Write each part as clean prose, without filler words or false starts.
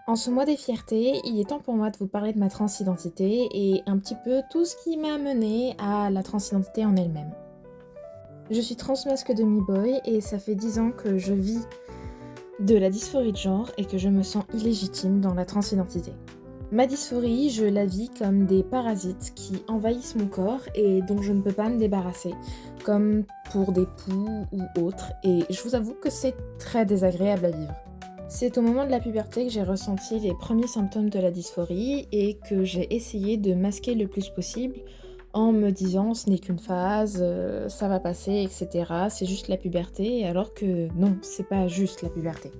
En ce mois des fiertés, il est temps pour moi de vous parler de ma transidentité et un petit peu tout ce qui m'a mené à la transidentité en elle-même. Je suis transmasque demi-boy et ça fait 10 ans que je vis de la dysphorie de genre et que je me sens illégitime dans la transidentité. Ma dysphorie, je la vis comme des parasites qui envahissent mon corps et dont je ne peux pas me débarrasser, comme pour des poux ou autres, et je vous avoue que c'est très désagréable à vivre. C'est au moment de la puberté que j'ai ressenti les premiers symptômes de la dysphorie et que j'ai essayé de masquer le plus possible en me disant ce n'est qu'une phase, ça va passer, etc. C'est juste la puberté, alors que non, c'est pas juste la puberté.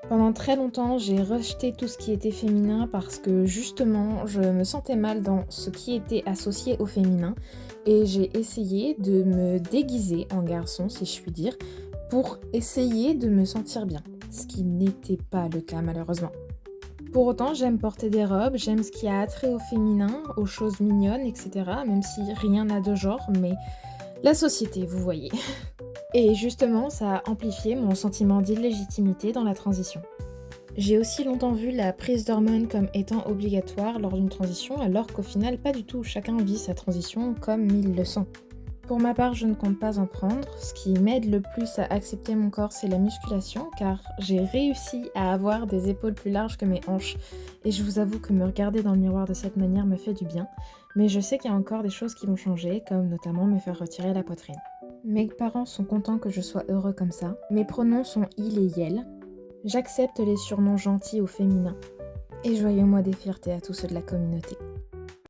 Pendant très longtemps, j'ai rejeté tout ce qui était féminin parce que justement, je me sentais mal dans ce qui était associé au féminin et j'ai essayé de me déguiser en garçon, si je puis dire, pour essayer de me sentir bien, ce qui n'était pas le cas malheureusement. Pour autant, j'aime porter des robes, j'aime ce qui a attrait au féminin, aux choses mignonnes, etc., même si rien n'a de genre, mais la société, vous voyez. Et justement, ça a amplifié mon sentiment d'illégitimité dans la transition. J'ai aussi longtemps vu la prise d'hormones comme étant obligatoire lors d'une transition, alors qu'au final, pas du tout, chacun vit sa transition comme il le sent. Pour ma part, je ne compte pas en prendre. Ce qui m'aide le plus à accepter mon corps, c'est la musculation, car j'ai réussi à avoir des épaules plus larges que mes hanches. Et je vous avoue que me regarder dans le miroir de cette manière me fait du bien. Mais je sais qu'il y a encore des choses qui vont changer, comme notamment me faire retirer la poitrine. Mes parents sont contents que je sois heureux comme ça. Mes pronoms sont il et yel. J'accepte les surnoms gentils au féminin. Et joyeux mois des fiertés à tous ceux de la communauté.